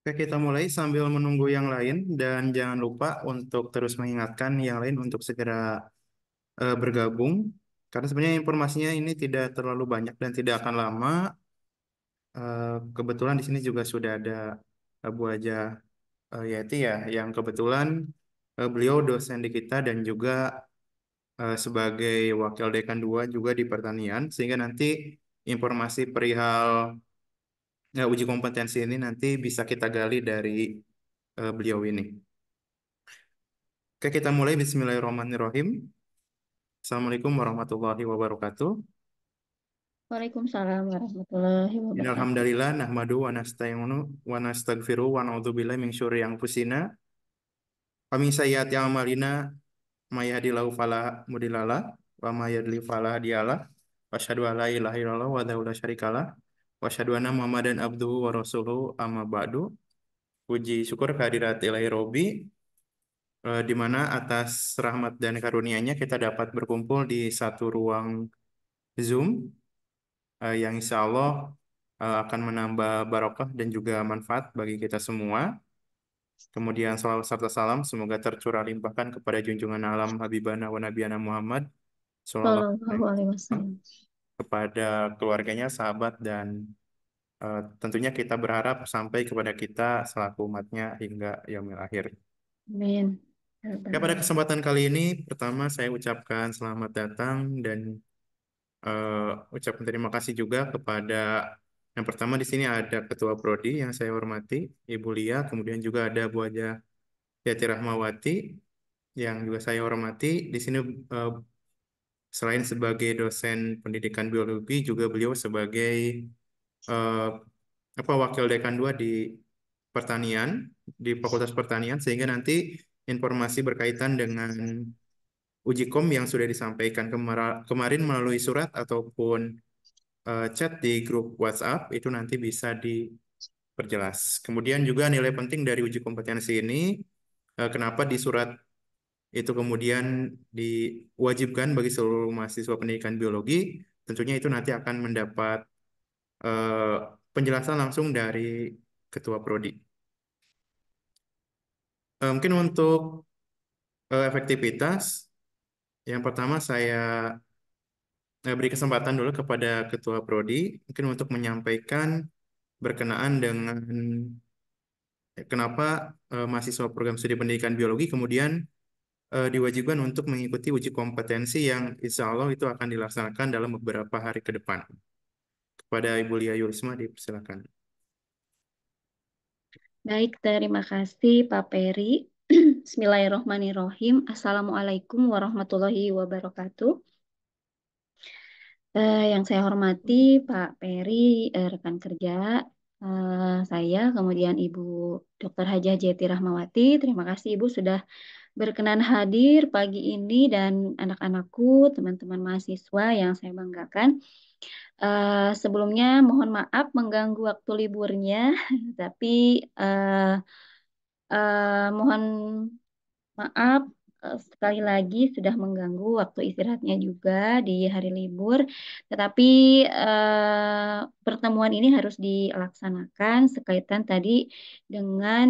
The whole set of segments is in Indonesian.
Oke, kita mulai sambil menunggu yang lain dan jangan lupa untuk terus mengingatkan yang lain untuk segera bergabung. Karena sebenarnya informasinya ini tidak terlalu banyak dan tidak akan lama. Kebetulan di sini juga sudah ada Bu Haja Yati ya, yang kebetulan beliau dosen di kita dan juga sebagai wakil dekan 2 juga di pertanian, sehingga nanti informasi perihal uji kompetensi ini nanti bisa kita gali dari beliau ini. Oke, kita mulai. Bismillahirrahmanirrahim. Assalamualaikum warahmatullahi wabarakatuh. Waalaikumsalam warahmatullahi wabarakatuh. Innalhamdalillah nahmadu wa nasta'inu wa nastaghfiru wa na'udzubillahi min syurri anfusina wa min sayyiati a'malina may yahdihillahu fala mudhillalah wa may yudlil fala hadiyalah. Wa asyhadu an la ilaha illallah wa la syarikalah wa asyhadu anna Muhammadan abduhu wa rasuluhu amma ba'du. Puji syukur kehadirat Ilahi Robi, di mana atas rahmat dan karunia-Nya kita dapat berkumpul di satu ruang Zoom yang insya Allah akan menambah barokah dan juga manfaat bagi kita semua. Kemudian salawat serta salam semoga tercurah limpahkan kepada junjungan alam Habibana wa Nabiyana Muhammad Sallallahu Sallallahu Alaihi alaihi Wasallam, wasallam. kepada keluarganya, sahabat, dan tentunya kita berharap sampai kepada kita selaku umatnya hingga yaumil akhir. Amin. Ya Rabbal Ya, pada alamin. kesempatan kali ini, pertama saya ucapkan selamat datang dan ucapkan terima kasih juga kepada yang pertama di sini ada Ketua Prodi yang saya hormati, Ibu Lia, kemudian juga ada Bu Haja Yati Rahmawati yang juga saya hormati. Di sini eh, selain sebagai dosen pendidikan biologi, juga beliau sebagai eh, wakil dekan 2 di pertanian, di Fakultas Pertanian, sehingga nanti informasi berkaitan dengan uji kom yang sudah disampaikan kemarin melalui surat ataupun chat di grup WhatsApp itu nanti bisa diperjelas. Kemudian juga nilai penting dari uji kompetensi ini, kenapa di surat itu kemudian diwajibkan bagi seluruh mahasiswa pendidikan biologi, tentunya itu nanti akan mendapat eh, penjelasan langsung dari Ketua Prodi. Mungkin untuk efektivitas, yang pertama saya beri kesempatan dulu kepada Ketua Prodi, mungkin untuk menyampaikan berkenaan dengan kenapa mahasiswa program studi pendidikan biologi kemudian diwajibkan untuk mengikuti uji kompetensi yang insya Allah itu akan dilaksanakan dalam beberapa hari ke depan. Kepada Ibu Lia Yulisma, dipersilakan. Baik, terima kasih Pak Peri. Bismillahirrahmanirrahim. Assalamualaikum warahmatullahi wabarakatuh. Yang saya hormati Pak Peri, rekan kerja saya, kemudian Ibu Dr. Hajah Jeti Rahmawati. Terima kasih Ibu sudah berkenan hadir pagi ini dan anak-anakku, teman-teman mahasiswa yang saya banggakan. Sebelumnya mohon maaf mengganggu waktu liburnya, tapi eh, mohon maaf sekali lagi sudah mengganggu waktu istirahatnya juga di hari libur. Tetapi pertemuan ini harus dilaksanakan sekaitan tadi dengan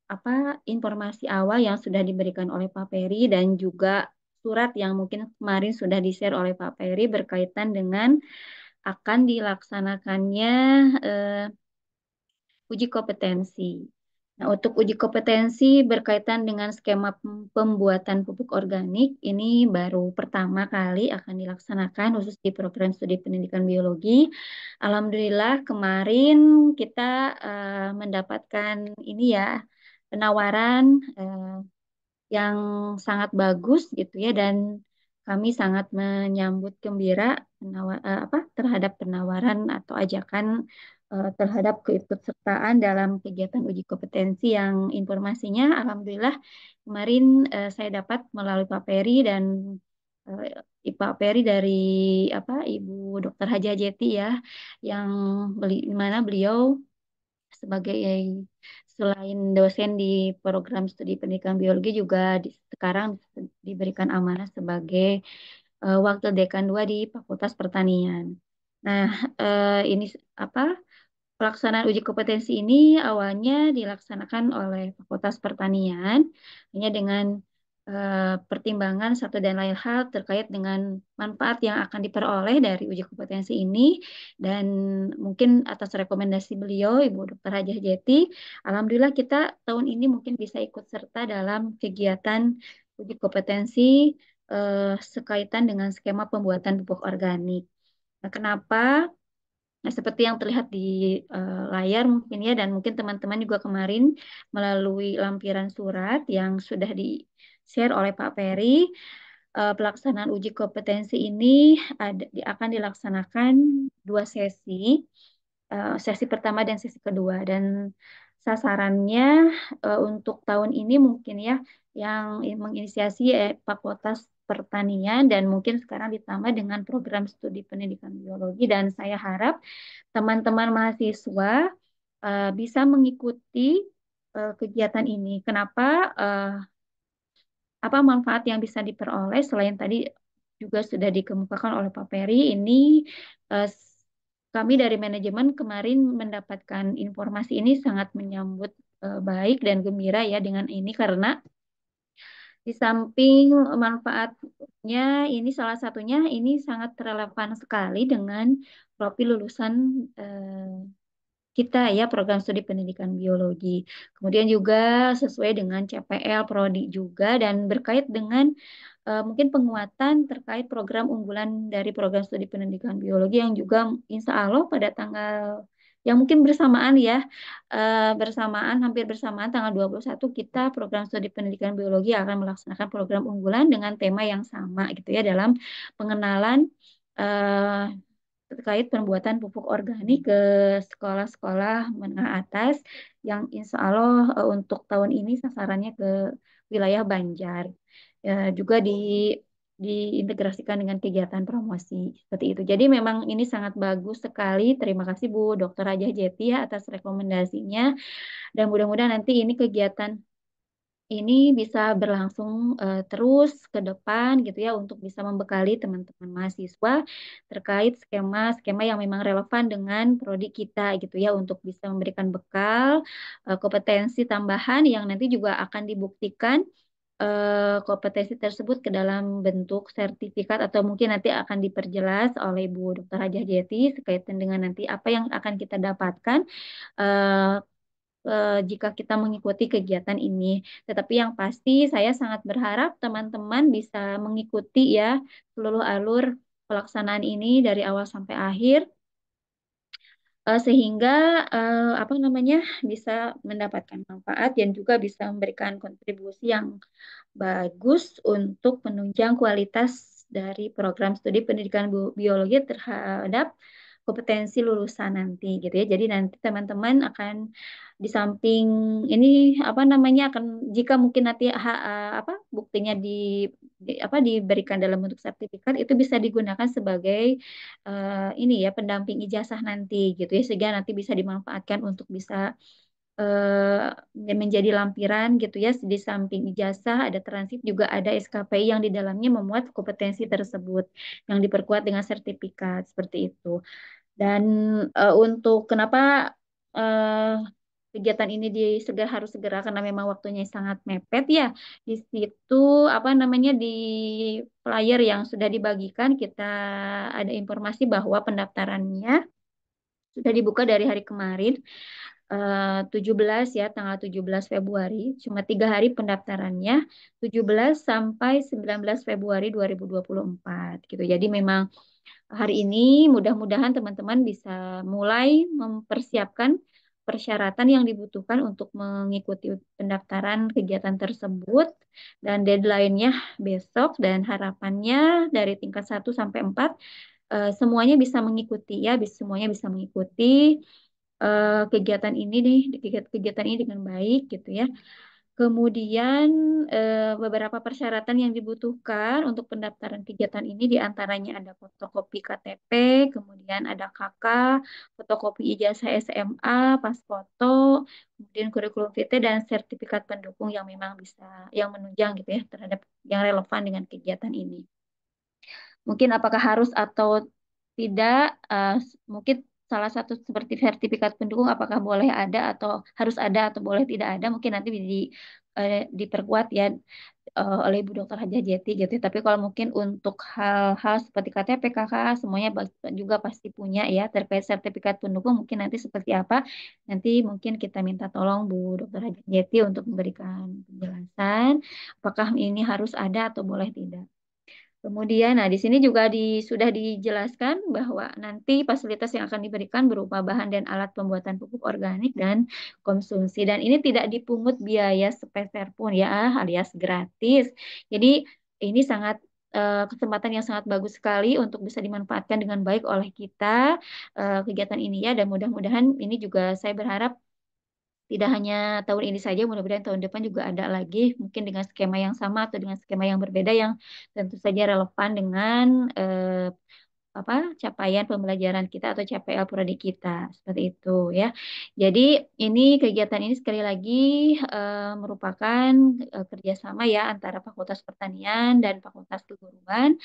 apa informasi awal yang sudah diberikan oleh Pak Peri dan juga surat yang mungkin kemarin sudah di-share oleh Pak Peri berkaitan dengan akan dilaksanakannya eh, uji kompetensi. Nah, untuk uji kompetensi berkaitan dengan skema pembuatan pupuk organik, ini baru pertama kali akan dilaksanakan khusus di program studi pendidikan biologi. Alhamdulillah kemarin kita mendapatkan ini ya penawaran yang sangat bagus gitu ya dan kami sangat menyambut gembira terhadap penawaran atau ajakan terhadap keikutsertaan dalam kegiatan uji kompetensi yang informasinya alhamdulillah kemarin saya dapat melalui Pak Peri dan Pak Peri dari Ibu Dr. Haja Jeti ya yang di mana beliau sebagai selain dosen di program studi pendidikan biologi juga sekarang diberikan amanah sebagai wakil dekan 2 di Fakultas Pertanian. Nah, ini apa? Pelaksanaan uji kompetensi ini awalnya dilaksanakan oleh Fakultas Pertanian hanya dengan pertimbangan satu dan lain hal terkait dengan manfaat yang akan diperoleh dari uji kompetensi ini dan mungkin atas rekomendasi beliau Ibu Dr. Hajah Jeti, alhamdulillah kita tahun ini mungkin bisa ikut serta dalam kegiatan uji kompetensi sekaitan dengan skema pembuatan pupuk organik. Nah, kenapa? Nah, seperti yang terlihat di layar mungkin ya, dan mungkin teman-teman juga kemarin melalui lampiran surat yang sudah di-share oleh Pak Peri, pelaksanaan uji kompetensi ini akan dilaksanakan dua sesi, sesi pertama dan sesi kedua. Dan sasarannya untuk tahun ini mungkin ya, yang menginisiasi Fakultas Pertanian dan mungkin sekarang ditambah dengan program studi pendidikan biologi dan saya harap teman-teman mahasiswa bisa mengikuti kegiatan ini. Kenapa? Apa manfaat yang bisa diperoleh selain tadi juga sudah dikemukakan oleh Pak Peri, ini eh, kami dari manajemen kemarin mendapatkan informasi ini sangat menyambut baik dan gembira ya dengan ini karena di samping manfaatnya ini salah satunya ini sangat relevan sekali dengan profil lulusan eh, kita ya program studi pendidikan biologi. Kemudian juga sesuai dengan CPL Prodi juga dan berkait dengan mungkin penguatan terkait program unggulan dari program studi pendidikan biologi yang juga insya Allah pada tanggal yang mungkin bersamaan ya, bersamaan hampir bersamaan tanggal 21 kita program studi pendidikan biologi akan melaksanakan program unggulan dengan tema yang sama gitu ya dalam pengenalan eh, terkait pembuatan pupuk organik ke sekolah-sekolah menengah atas yang insya Allah untuk tahun ini sasarannya ke wilayah Banjar. Juga diintegrasikan dengan kegiatan promosi seperti itu. Jadi memang ini sangat bagus sekali. Terima kasih Bu Dr. Rajah Jeti ya atas rekomendasinya. Dan mudah-mudahan nanti ini kegiatan ini bisa berlangsung terus ke depan gitu ya untuk bisa membekali teman-teman mahasiswa terkait skema-skema yang memang relevan dengan prodi kita gitu ya untuk bisa memberikan bekal kompetensi tambahan yang nanti juga akan dibuktikan kompetensi tersebut ke dalam bentuk sertifikat atau mungkin nanti akan diperjelas oleh Ibu Dr. Hajah Jeti sekaitan dengan nanti apa yang akan kita dapatkan eh, jika kita mengikuti kegiatan ini. Tetapi yang pasti saya sangat berharap teman-teman bisa mengikuti ya seluruh alur pelaksanaan ini dari awal sampai akhir sehingga apa namanya bisa mendapatkan manfaat dan juga bisa memberikan kontribusi yang bagus untuk menunjang kualitas dari program studi pendidikan biologi terhadap kompetensi lulusan nanti gitu ya. Jadi nanti teman-teman akan di samping ini apa namanya akan jika mungkin nanti apa buktinya apa diberikan dalam bentuk sertifikat itu bisa digunakan sebagai ini ya pendamping ijazah nanti gitu ya sehingga nanti bisa dimanfaatkan untuk bisa menjadi lampiran gitu ya di samping ijazah ada transit juga ada SKPI yang di dalamnya memuat kompetensi tersebut yang diperkuat dengan sertifikat seperti itu dan untuk kenapa eh, kegiatan ini harus segera karena memang waktunya sangat mepet ya di situ apa namanya di flyer yang sudah dibagikan kita ada informasi bahwa pendaftarannya sudah dibuka dari hari kemarin 17 ya, tanggal 17 Februari. Cuma 3 hari pendaftarannya, 17 sampai 19 Februari 2024 gitu. Jadi memang hari ini mudah-mudahan teman-teman bisa mulai mempersiapkan persyaratan yang dibutuhkan untuk mengikuti pendaftaran kegiatan tersebut dan deadline-nya besok dan harapannya dari tingkat 1 sampai 4 semuanya bisa mengikuti ya, semuanya bisa mengikuti kegiatan ini nih, kegiatan ini dengan baik gitu ya. Kemudian beberapa persyaratan yang dibutuhkan untuk pendaftaran kegiatan ini diantaranya ada fotokopi KTP, kemudian ada KK, fotokopi ijazah SMA, pas foto, kemudian kurikulum vitae dan sertifikat pendukung yang memang bisa yang menunjang gitu ya terhadap yang relevan dengan kegiatan ini. Mungkin apakah harus atau tidak, mungkin salah satu seperti sertifikat pendukung apakah boleh ada atau harus ada atau boleh tidak ada mungkin nanti diperkuat ya oleh Ibu Dokter Haja Jeti gitu. Tapi kalau mungkin untuk hal-hal seperti KTP, KK, semuanya juga pasti punya ya terkait sertifikat pendukung mungkin nanti seperti apa. Nanti mungkin kita minta tolong Bu Dokter Haja Jeti untuk memberikan penjelasan apakah ini harus ada atau boleh tidak. Kemudian, nah di sini juga sudah dijelaskan bahwa nanti fasilitas yang akan diberikan berupa bahan dan alat pembuatan pupuk organik dan konsumsi. Dan ini tidak dipungut biaya sepeser pun ya, alias gratis. Jadi ini sangat kesempatan yang sangat bagus sekali untuk bisa dimanfaatkan dengan baik oleh kita kegiatan ini ya. Dan mudah-mudahan ini juga saya berharap tidak hanya tahun ini saja, mudah-mudahan tahun depan juga ada lagi, mungkin dengan skema yang sama atau dengan skema yang berbeda yang tentu saja relevan dengan apa capaian pembelajaran kita atau CPL prodi kita seperti itu ya. Jadi ini kegiatan ini sekali lagi merupakan kerjasama ya antara Fakultas Pertanian dan Fakultas Keguruan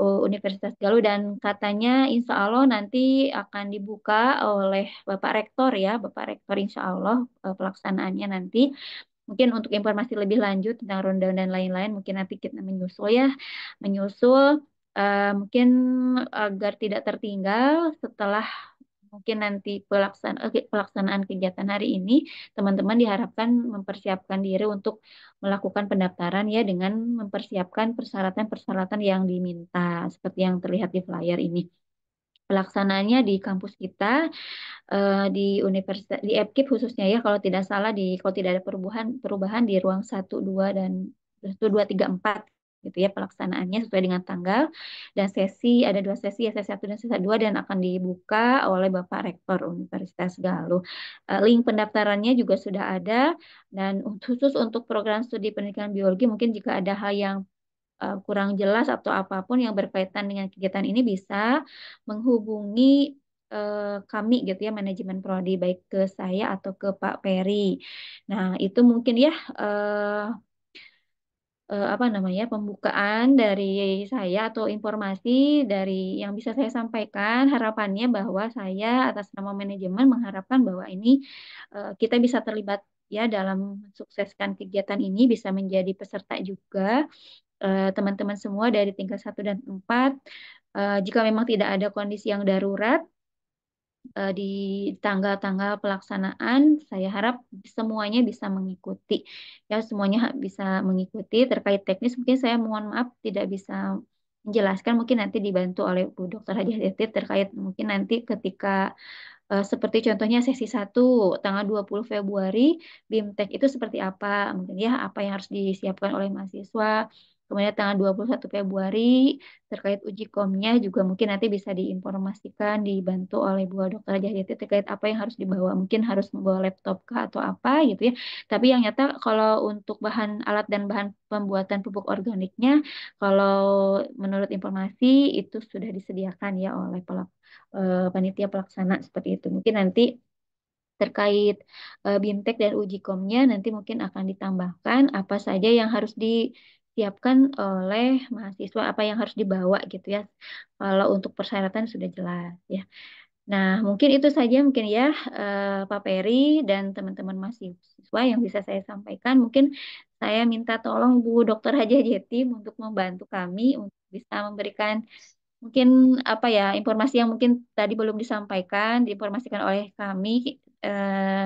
Universitas Galuh dan katanya insya Allah nanti akan dibuka oleh Bapak Rektor ya, Bapak Rektor insya Allah pelaksanaannya nanti. Mungkin untuk informasi lebih lanjut tentang rundown dan lain-lain, mungkin nanti kita menyusul ya, menyusul mungkin agar tidak tertinggal setelah mungkin nanti pelaksanaan kegiatan hari ini, teman-teman diharapkan mempersiapkan diri untuk melakukan pendaftaran ya dengan mempersiapkan persyaratan-persyaratan yang diminta seperti yang terlihat di flyer ini. Pelaksanaannya di kampus kita di universitas di EPKIP khususnya ya kalau tidak ada perubahan di ruang 1 2 dan 1 2 3 4 gitu ya pelaksanaannya sesuai dengan tanggal dan ada 2 sesi ya sesi 1 dan sesi 2 dan akan dibuka oleh Bapak Rektor Universitas Galuh. Link pendaftarannya juga sudah ada dan khusus untuk program studi pendidikan biologi mungkin jika ada hal yang kurang jelas atau apapun yang berkaitan dengan kegiatan ini bisa menghubungi kami gitu ya manajemen prodi baik ke saya atau ke Pak Peri. Nah, itu mungkin ya apa namanya pembukaan dari saya atau informasi dari yang bisa saya sampaikan harapannya bahwa saya atas nama manajemen mengharapkan bahwa ini kita bisa terlibat ya dalam mensukseskan kegiatan ini bisa menjadi peserta juga teman-teman semua dari tingkat 1 dan 4. Jika memang tidak ada kondisi yang darurat di tanggal-tanggal pelaksanaan, saya harap semuanya bisa mengikuti. Ya, semuanya bisa mengikuti. Terkait teknis, mungkin saya mohon maaf tidak bisa menjelaskan. Mungkin nanti dibantu oleh Bu Dr. Hadiah Detit terkait mungkin nanti ketika seperti contohnya sesi 1 tanggal 20 Februari BIMTEK itu seperti apa mungkin ya apa yang harus disiapkan oleh mahasiswa. Kemudian tanggal 21 Februari terkait uji komnya juga mungkin nanti bisa diinformasikan dibantu oleh Bu Dokter Jahyati terkait apa yang harus dibawa. Mungkin harus membawa laptop kah atau apa gitu ya. Tapi yang nyata kalau untuk bahan alat dan bahan pembuatan pupuk organiknya kalau menurut informasi itu sudah disediakan ya oleh panitia pelaksana seperti itu. Mungkin nanti terkait BIMTEK dan uji komnya nanti mungkin akan ditambahkan apa saja yang harus disiapkan oleh mahasiswa, apa yang harus dibawa gitu ya. Kalau untuk persyaratan sudah jelas ya. Nah, mungkin itu saja mungkin ya Pak Peri dan teman-teman mahasiswa yang bisa saya sampaikan. Mungkin saya minta tolong Bu Dokter Haja Jetim untuk membantu kami untuk bisa memberikan mungkin apa ya informasi yang mungkin tadi belum disampaikan, diinformasikan oleh kami,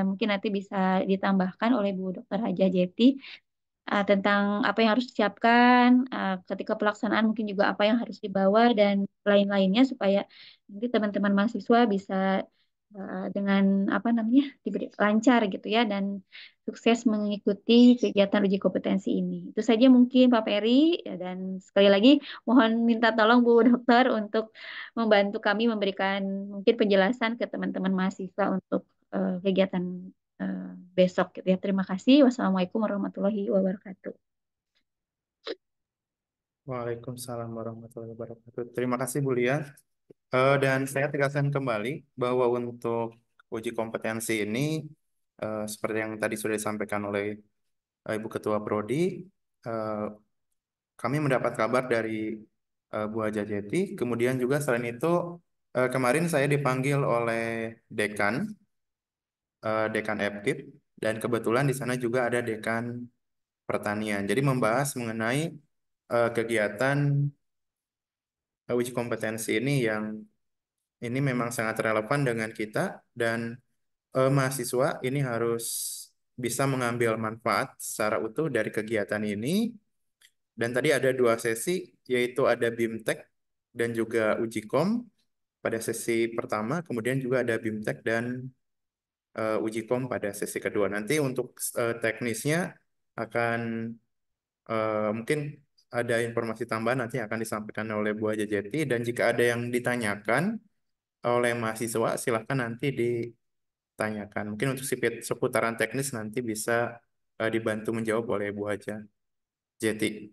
mungkin nanti bisa ditambahkan oleh Bu Dokter Haja Jeti tentang apa yang harus disiapkan ketika pelaksanaan, mungkin juga apa yang harus dibawa dan lain-lainnya supaya nanti teman-teman mahasiswa bisa dengan apa namanya diberi lancar gitu ya dan sukses mengikuti kegiatan uji kompetensi ini. Itu saja mungkin Pak Peri ya, dan sekali lagi mohon minta tolong Bu Dokter untuk membantu kami memberikan mungkin penjelasan ke teman-teman mahasiswa untuk kegiatan eh, besok gitu ya. Terima kasih. Wassalamualaikum warahmatullahi wabarakatuh. Waalaikumsalam warahmatullahi wabarakatuh. Terima kasih Bu Lia. Dan saya tegaskan kembali bahwa untuk uji kompetensi ini, seperti yang tadi sudah disampaikan oleh Ibu Ketua Prodi, eh, kami mendapat kabar dari Bu Haja Jeti. Kemudian juga selain itu, Kemarin saya dipanggil oleh dekan, dekan Epkip, dan kebetulan di sana juga ada dekan pertanian. Jadi membahas mengenai kegiatan uji kompetensi ini yang ini memang sangat relevan dengan kita dan mahasiswa ini harus bisa mengambil manfaat secara utuh dari kegiatan ini. Dan tadi ada dua sesi, yaitu ada BIMTEK dan juga uji kom pada sesi pertama, kemudian juga ada BIMTEK dan uji kom pada sesi kedua. Nanti untuk teknisnya akan mungkin ada informasi tambahan nanti akan disampaikan oleh Bu Haja Jeti, dan jika ada yang ditanyakan oleh mahasiswa silahkan nanti ditanyakan. Mungkin untuk seputaran teknis nanti bisa dibantu menjawab oleh Bu Haja Jeti.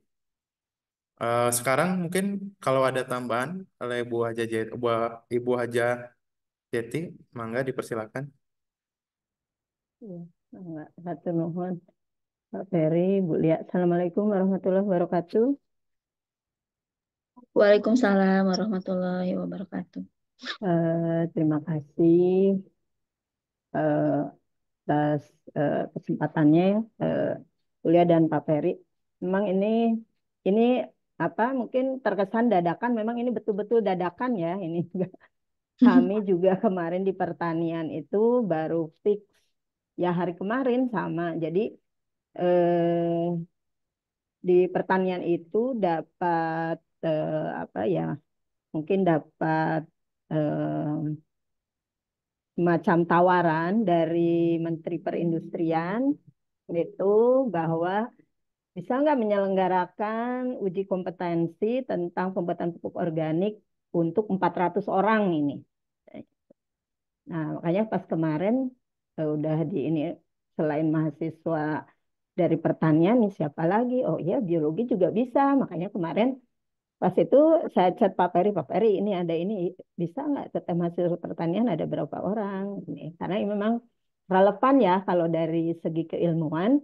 Sekarang mungkin kalau ada tambahan oleh Bu Haja Jeti, Ibu Haja Jeti, mangga dipersilakan. Ya, Mbak Hatur nuhun, Pak Ferry, Bu Lia. Assalamualaikum warahmatullahi wabarakatuh. Waalaikumsalam warahmatullahi wabarakatuh. Terima kasih atas kesempatannya ya, Bu Lia dan Pak Ferry. Memang ini apa mungkin terkesan dadakan, memang ini betul-betul dadakan ya. Ini juga kami juga kemarin di pertanian itu baru fix ya hari kemarin sama. Jadi eh, di pertanian itu dapat apa ya mungkin dapat semacam tawaran dari Menteri Perindustrian itu bahwa bisa nggak menyelenggarakan uji kompetensi tentang pembuatan pupuk organik untuk 400 orang ini. Nah, makanya pas kemarin udah di ini selain mahasiswa dari pertanian nih siapa lagi? Oh iya biologi juga bisa. Makanya kemarin pas itu saya chat Pak Peri ini ada ini bisa nggak tetap hasil pertanian ada berapa orang ini karena ini memang relevan ya kalau dari segi keilmuan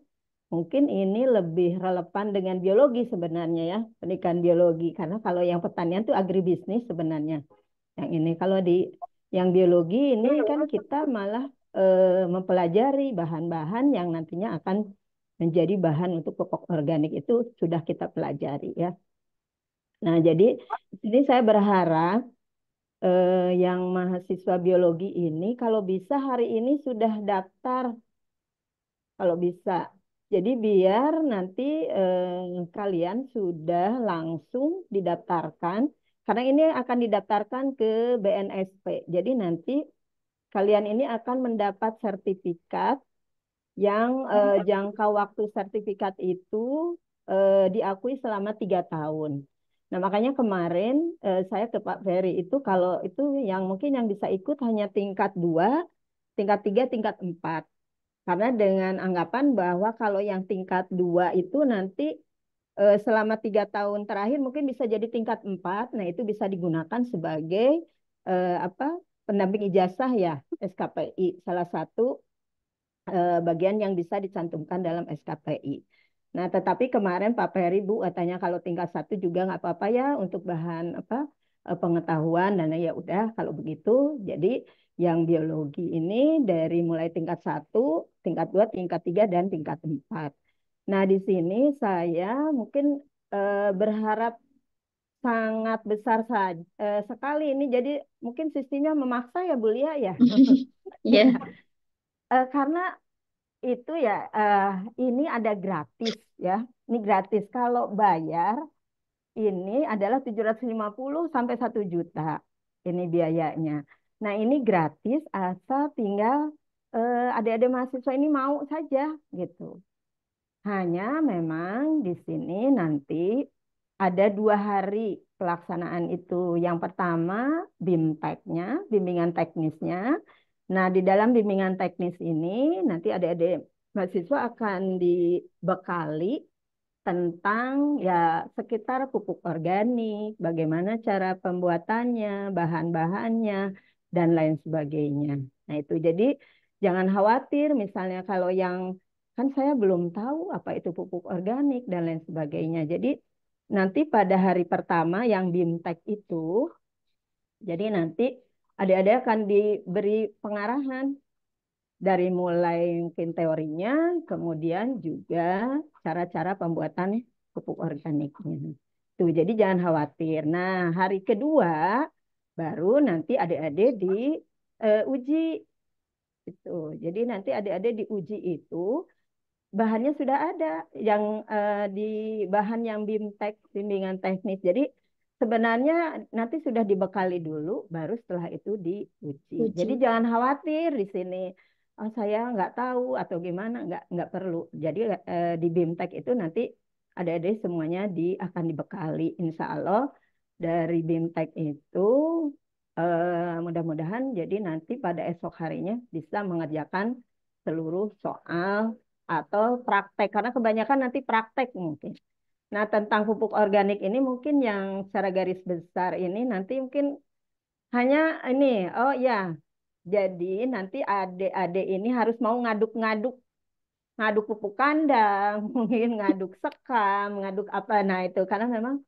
mungkin ini lebih relevan dengan biologi sebenarnya ya pendidikan biologi karena kalau yang pertanian tuh agribisnis sebenarnya yang ini kalau di yang biologi ini kan kita malah mempelajari bahan-bahan yang nantinya akan menjadi bahan untuk pupuk organik itu sudah kita pelajari ya. Nah, jadi di sini saya berharap yang mahasiswa biologi ini kalau bisa hari ini sudah daftar kalau bisa. Jadi biar nanti kalian sudah langsung didaftarkan karena ini akan didaftarkan ke BNSP. Jadi nanti kalian ini akan mendapat sertifikat yang jangka waktu sertifikat itu diakui selama 3 tahun. Nah, makanya kemarin saya ke Pak Ferry itu kalau itu yang mungkin yang bisa ikut hanya tingkat 2, tingkat 3, tingkat 4. Karena dengan anggapan bahwa kalau yang tingkat 2 itu nanti selama 3 tahun terakhir mungkin bisa jadi tingkat 4. Nah, itu bisa digunakan sebagai apa pendamping ijazah ya SKPI. Salah satu bagian yang bisa dicantumkan dalam SKPI. Nah, tetapi kemarin Pak Peri Bu katanya kalau tingkat 1 juga nggak apa-apa ya untuk bahan apa pengetahuan dan ya udah kalau begitu. Jadi yang biologi ini dari mulai tingkat 1, tingkat 2, tingkat 3 dan tingkat 4. Nah, di sini saya mungkin berharap sangat besar saja sekali ini. Jadi mungkin sistemnya memaksa ya Bu Lia ya. Iya. Karena itu ya ini ada gratis ya. Ini gratis. Kalau bayar ini adalah 750 sampai 1 juta. Ini biayanya. Nah, ini gratis asal tinggal adik-adik mahasiswa ini mau saja gitu. Hanya memang di sini nanti ada 2 hari pelaksanaan itu. Yang pertama BIMTEK-nya, bimbingan teknisnya. Nah, di dalam bimbingan teknis ini nanti adik-adik mahasiswa akan dibekali tentang ya sekitar pupuk organik, bagaimana cara pembuatannya, bahan-bahannya, dan lain sebagainya. Nah, itu jadi jangan khawatir misalnya kalau yang kan saya belum tahu apa itu pupuk organik dan lain sebagainya. Jadi nanti pada hari pertama yang BIMTEK itu, jadi nanti adik-adik akan diberi pengarahan dari mulai mungkin teorinya, kemudian juga cara-cara pembuatan pupuk organiknya. Tuh, jadi jangan khawatir. Nah, hari kedua baru nanti adik-adik diuji itu. Jadi nanti adik-adik diuji itu bahannya sudah ada yang di bahan yang BIMTEK, bimbingan teknis. Jadi sebenarnya nanti sudah dibekali dulu, baru setelah itu diuji. Jadi Uji. jangan khawatir di sini. Oh, saya nggak tahu atau gimana, nggak perlu. Jadi di BIMTEK itu nanti adik-adik semuanya akan dibekali. Insya Allah dari BIMTEK itu mudah-mudahan jadi nanti pada esok harinya bisa mengerjakan seluruh soal atau praktek karena kebanyakan nanti praktek mungkin. Nah, tentang pupuk organik ini mungkin yang secara garis besar ini nanti mungkin hanya ini, oh ya, jadi nanti adik-adik ini harus mau ngaduk-ngaduk, ngaduk pupuk kandang, mungkin ngaduk sekam, ngaduk apa. Nah, itu karena memang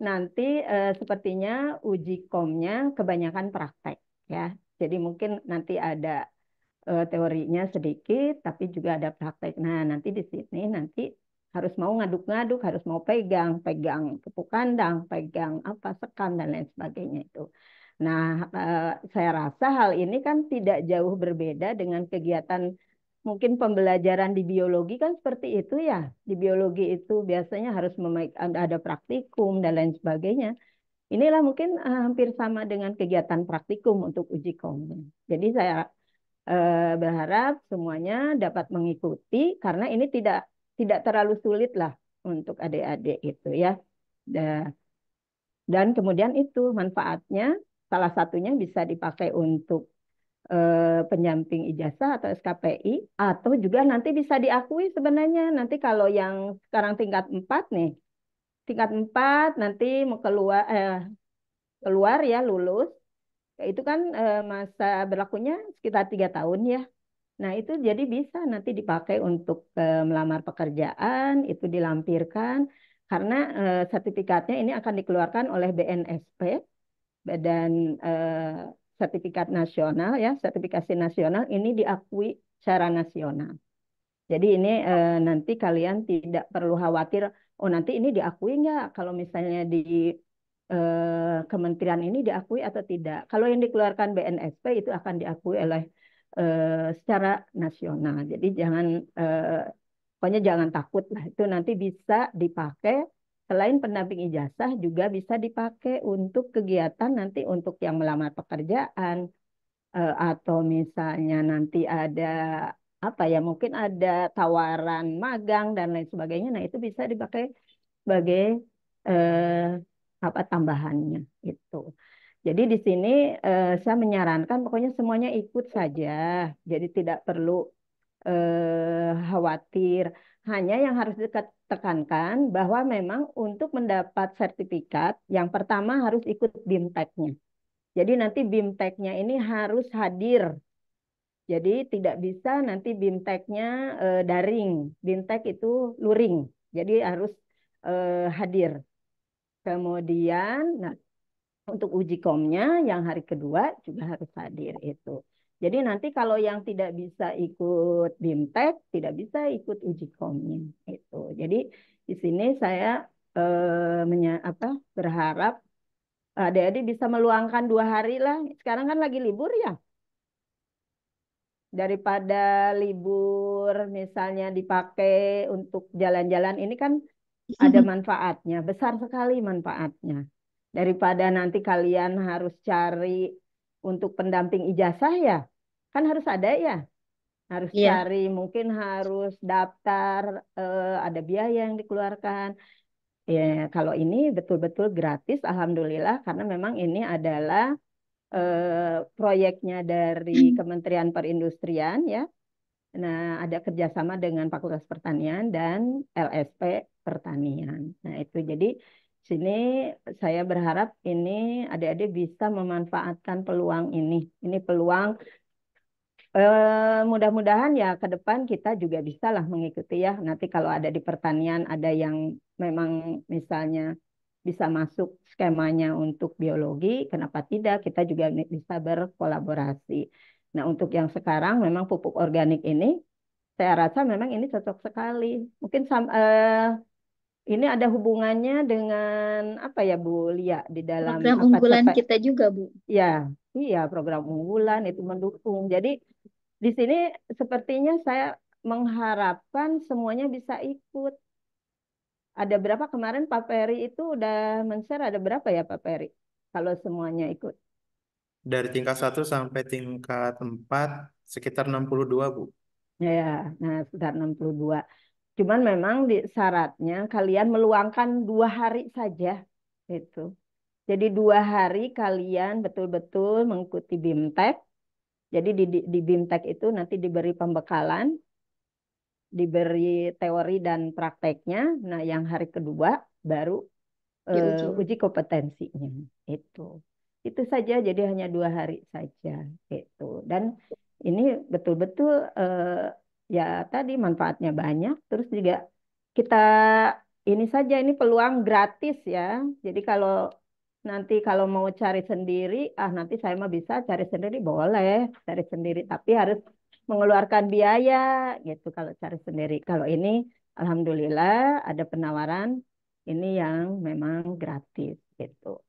nanti sepertinya uji komnya kebanyakan praktek ya. Jadi mungkin nanti ada teorinya sedikit, tapi juga ada praktek. Nah, nanti di sini nanti harus mau ngaduk-ngaduk, harus mau pegang pupuk kandang, pegang apa sekam dan lain sebagainya itu. Nah, saya rasa hal ini kan tidak jauh berbeda dengan kegiatan mungkin pembelajaran di biologi kan seperti itu ya. Di biologi itu biasanya harus ada praktikum dan lain sebagainya. Inilah mungkin hampir sama dengan kegiatan praktikum untuk uji komnya. Jadi saya berharap semuanya dapat mengikuti karena ini tidak terlalu sulit lah untuk adik-adik itu ya. Dan kemudian itu manfaatnya salah satunya bisa dipakai untuk pendamping ijazah atau SKPI atau juga nanti bisa diakui sebenarnya nanti kalau yang sekarang tingkat 4 nih, tingkat 4 nanti mau keluar ya lulus, itu kan masa berlakunya sekitar 3 tahun ya. Nah, itu jadi bisa nanti dipakai untuk melamar pekerjaan, itu dilampirkan karena sertifikatnya ini akan dikeluarkan oleh BNSP, Badan Sertifikat Nasional ya, sertifikasi nasional ini diakui secara nasional. Jadi ini nanti kalian tidak perlu khawatir, oh nanti ini diakui nggak kalau misalnya di kementerian ini diakui atau tidak. Kalau yang dikeluarkan BNSP itu akan diakui oleh secara nasional. Jadi pokoknya jangan takut lah. Itu nanti bisa dipakai selain pendamping ijazah juga bisa dipakai untuk kegiatan nanti untuk yang melamar pekerjaan atau misalnya nanti ada apa ya mungkin ada tawaran magang dan lain sebagainya. Nah itu bisa dipakai sebagai apa tambahannya itu. Jadi di sini saya menyarankan pokoknya semuanya ikut saja. Jadi tidak perlu khawatir. Hanya yang harus ditekankan bahwa memang untuk mendapat sertifikat yang pertama harus ikut BIMTEK-nya. Jadi nanti BIMTEK-nya ini harus hadir. Jadi tidak bisa nanti BIMTEK-nya daring. BIMTEK itu luring. Jadi harus hadir. Kemudian, nah, untuk uji komnya yang hari kedua juga harus hadir itu. Jadi nanti kalau yang tidak bisa ikut BIMTEK, tidak bisa ikut uji komnya itu. Jadi di sini saya berharap adik-adik bisa meluangkan 2 hari lah. Sekarang kan lagi libur ya. Daripada libur misalnya dipakai untuk jalan-jalan ini kan ada manfaatnya, besar sekali manfaatnya. Daripada nanti kalian harus cari untuk pendamping ijazah ya, kan harus ada ya, harus Iya. cari, mungkin harus daftar, ada biaya yang dikeluarkan. Ya, kalau ini betul-betul gratis, alhamdulillah, karena memang ini adalah proyeknya dari Kementerian Perindustrian ya. Nah, ada kerjasama dengan Fakultas Pertanian dan LSP Pertanian. Nah, itu jadi sini saya berharap ini adik-adik bisa memanfaatkan peluang ini. Ini peluang mudah-mudahan ya ke depan kita juga bisa lah mengikuti ya. Nanti kalau ada di pertanian ada yang memang misalnya bisa masuk skemanya untuk biologi, kenapa tidak? Kita juga bisa berkolaborasi. Nah, untuk yang sekarang memang pupuk organik ini, saya rasa memang ini cocok sekali. Mungkin ini ada hubungannya dengan apa ya Bu Lia di dalam Program apa unggulan kita juga, Bu. ya, iya program unggulan itu mendukung. Jadi di sini sepertinya saya mengharapkan semuanya bisa ikut. Ada berapa kemarin Pak Peri itu udah men-share ada berapa ya Pak Peri? Kalau semuanya ikut. Dari tingkat 1 sampai tingkat 4 sekitar 62, Bu. Ya, nah sekitar 62. Cuman memang di syaratnya kalian meluangkan 2 hari saja itu. Jadi 2 hari kalian betul-betul mengikuti BIMTEK. Jadi di BIMTEK itu nanti diberi pembekalan, diberi teori dan prakteknya. Nah, yang hari kedua baru Diuji. uji kompetensinya itu. Itu saja, jadi hanya 2 hari saja itu. Dan ini betul-betul ya tadi manfaatnya banyak. Terus juga kita ini saja ini peluang gratis ya. Jadi kalau mau cari sendiri, nanti saya mah bisa cari sendiri boleh cari sendiri, tapi harus mengeluarkan biaya gitu kalau cari sendiri. Kalau ini alhamdulillah ada penawaran ini yang memang gratis gitu.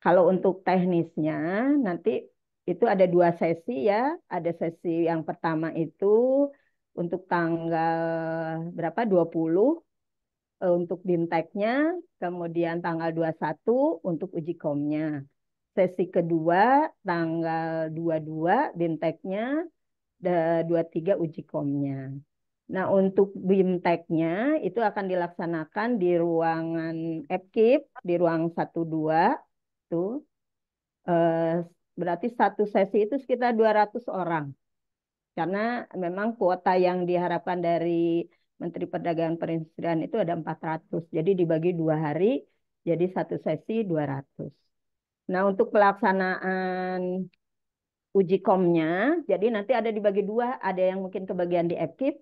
Kalau untuk teknisnya nanti itu ada 2 sesi ya. Ada sesi yang pertama itu untuk tanggal berapa? 20 untuk BIMTEK-nya, kemudian tanggal 21 untuk uji komnya. Sesi kedua tanggal 22 BIMTEK-nya, 23 uji komnya. Nah, untuk BIMTEK-nya itu akan dilaksanakan di ruangan EPKIP, di ruang 12 tuh. Eh, Berarti satu sesi itu sekitar 200 orang. Karena memang kuota yang diharapkan dari Menteri Perdagangan Perindustrian itu ada 400. Jadi dibagi 2 hari, jadi satu sesi 200. Nah, untuk pelaksanaan uji komnya, jadi nanti ada dibagi dua, ada yang mungkin kebagian di EPKIP,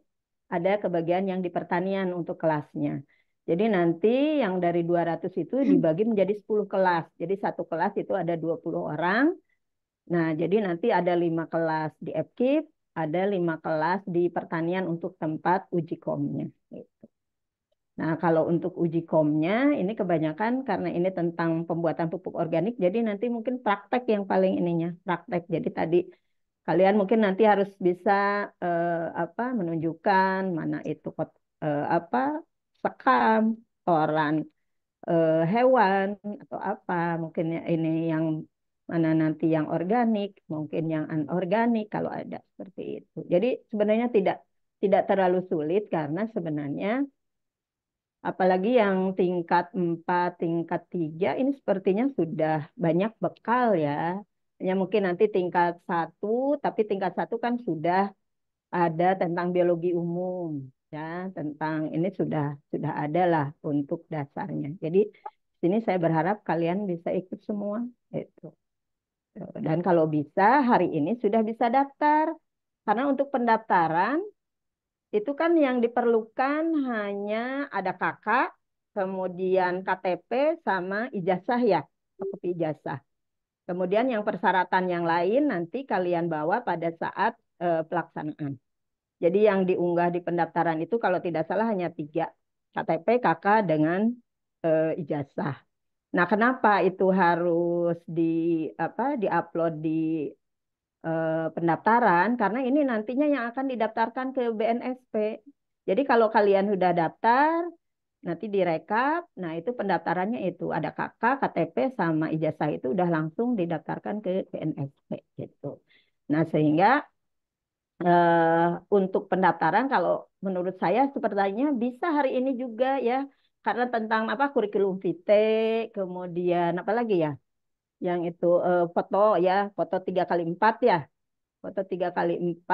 ada kebagian yang di pertanian untuk kelasnya. Jadi nanti yang dari 200 itu dibagi menjadi 10 kelas. Jadi satu kelas itu ada 20 orang. Nah, jadi nanti ada 5 kelas di EPKIP, ada 5 kelas di pertanian untuk tempat uji komnya. Gitu. Nah, kalau untuk uji komnya, ini kebanyakan karena ini tentang pembuatan pupuk organik, jadi nanti mungkin praktek yang paling ininya, praktek. Jadi tadi kalian mungkin nanti harus bisa menunjukkan mana itu apa sekam, koran hewan atau apa mungkin ya ini yang mana nanti yang organik mungkin yang anorganik kalau ada seperti itu jadi sebenarnya tidak terlalu sulit karena sebenarnya apalagi yang tingkat 4 tingkat 3 ini sepertinya sudah banyak bekal ya hanya mungkin nanti tingkat 1 tapi tingkat 1 kan sudah ada tentang biologi umum ya tentang ini sudah ada lah untuk dasarnya. Jadi sini saya berharap kalian bisa ikut semua itu. Dan kalau bisa hari ini sudah bisa daftar. Karena untuk pendaftaran itu kan yang diperlukan hanya ada kakak, kemudian KTP sama ijazah ya, kopi ijazah. Kemudian yang persyaratan yang lain nanti kalian bawa pada saat pelaksanaan. Jadi yang diunggah di pendaftaran itu kalau tidak salah hanya 3 KTP, KK dengan ijazah. Nah, kenapa itu harus diupload di pendaftaran? Karena ini nantinya yang akan didaftarkan ke BNSP. Jadi kalau kalian sudah daftar, nanti direkap. Nah, itu pendaftarannya itu ada KK, KTP sama ijazah itu udah langsung didaftarkan ke BNSP gitu. Nah, sehingga eh, untuk pendaftaran kalau menurut saya sepertinya bisa hari ini juga ya karena tentang apa kurikulum vitae kemudian apa lagi ya yang itu foto ya foto 3x4 ya foto 3x4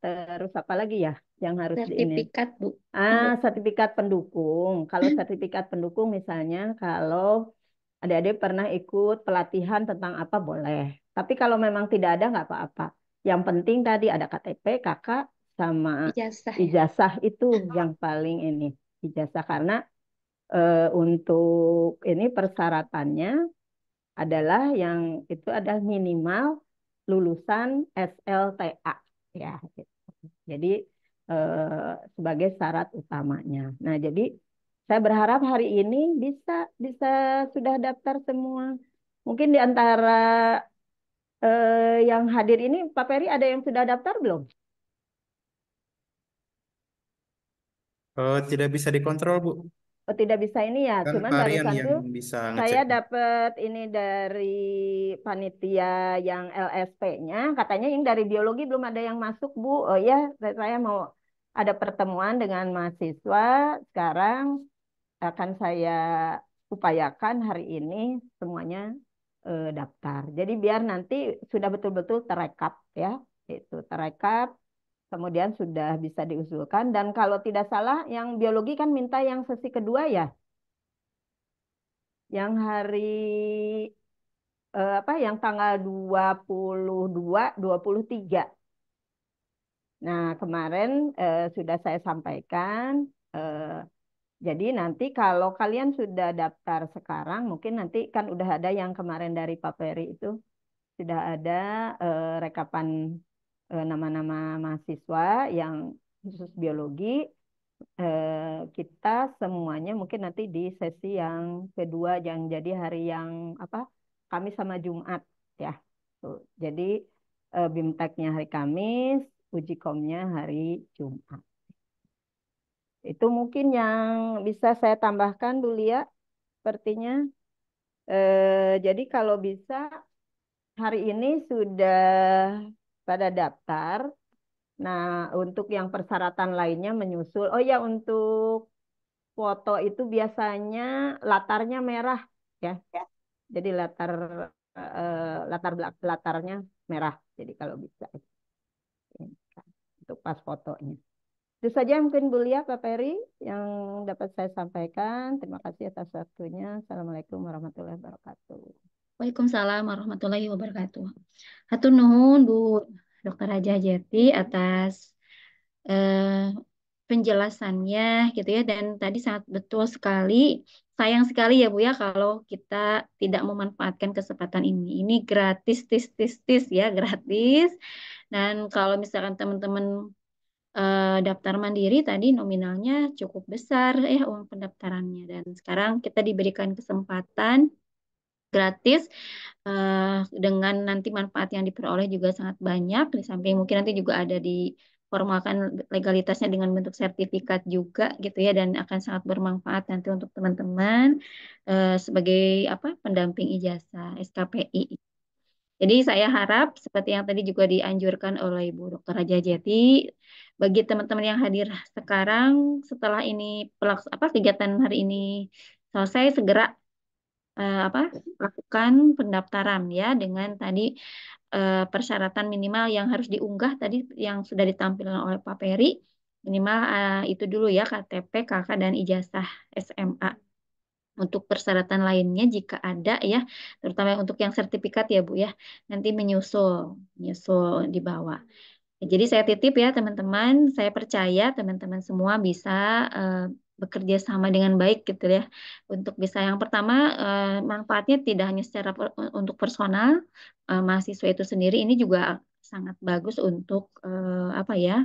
terus apa lagi ya yang harus di ini Sertifikat, Bu. Untuk sertifikat pendukung kalau sertifikat pendukung misalnya kalau adik-adik pernah ikut pelatihan tentang apa boleh. Tapi kalau memang tidak ada nggak apa-apa. Yang penting tadi ada KTP, kakak, sama ijazah ya. ijazah itu yang paling ini. Ijazah karena Untuk ini persyaratannya adalah yang itu adalah minimal lulusan SLTA ya. Gitu. Jadi sebagai syarat utamanya. Nah, jadi saya berharap hari ini bisa bisa sudah daftar semua. Mungkin di antara yang hadir ini, Pak Peri ada yang sudah daftar belum? Tidak bisa dikontrol, Bu. Oh, tidak bisa ini ya. Kan Cuman harian barusan yang tuh bisa saya ngecek. dapat ini dari panitia yang LSP-nya. Katanya yang dari biologi belum ada yang masuk, Bu. Oh ya, saya mau ada pertemuan dengan mahasiswa. Sekarang akan saya upayakan hari ini semuanya daftar. Jadi biar nanti sudah betul-betul terekap ya. Itu terekap kemudian sudah bisa diusulkan dan kalau tidak salah yang biologi kan minta yang sesi kedua ya, yang hari apa yang tanggal 22, 23. Nah, kemarin sudah saya sampaikan jadi nanti kalau kalian sudah daftar sekarang mungkin nanti kan udah ada yang kemarin dari Pak Peri itu sudah ada rekapan nama-nama mahasiswa yang khusus biologi. Kita semuanya mungkin nanti di sesi yang kedua yang jadi hari yang apa Kamis sama Jumat ya. Tuh. Jadi BIMTEK-nya hari Kamis, uji komnya hari Jumat. Itu mungkin yang bisa saya tambahkan dulu ya, sepertinya. Jadi kalau bisa hari ini sudah pada daftar. Nah, untuk yang persyaratan lainnya menyusul. Oh ya, untuk foto itu biasanya latarnya merah ya. Jadi latarnya merah. Jadi kalau bisa untuk pas fotonya. Itu saja mungkin Bu Lia, Pak Peri yang dapat saya sampaikan. Terima kasih atas waktunya. Assalamualaikum warahmatullahi wabarakatuh. Waalaikumsalam warahmatullahi wabarakatuh. Hatur nuhun Bu Dr. Haja Jeti atas eh, penjelasannya gitu ya, dan tadi sangat betul sekali. Sayang sekali ya Bu ya kalau kita tidak memanfaatkan kesempatan ini. Ini gratis tis tis tis ya, gratis. Dan kalau misalkan teman-teman daftar mandiri tadi nominalnya cukup besar ya uang pendaftarannya, dan sekarang kita diberikan kesempatan gratis dengan nanti manfaat yang diperoleh juga sangat banyak. Di samping mungkin nanti juga ada diformalkan legalitasnya dengan bentuk sertifikat juga gitu ya, dan akan sangat bermanfaat nanti untuk teman-teman sebagai apa pendamping ijazah SKPI. Jadi saya harap seperti yang tadi juga dianjurkan oleh Ibu Dr. Haja Jeti, bagi teman-teman yang hadir sekarang setelah ini kegiatan hari ini selesai, segera apa lakukan pendaftaran ya dengan tadi persyaratan minimal yang harus diunggah tadi yang sudah ditampilkan oleh Pak Peri, minimal itu dulu ya, KTP, KK, dan ijazah SMA. Untuk persyaratan lainnya jika ada ya, terutama untuk yang sertifikat ya Bu ya, nanti menyusul di bawah. Jadi saya titip ya teman-teman, saya percaya teman-teman semua bisa eh, bekerja sama dengan baik gitu ya. Untuk bisa yang pertama, manfaatnya tidak hanya secara untuk personal mahasiswa itu sendiri, ini juga sangat bagus untuk apa ya,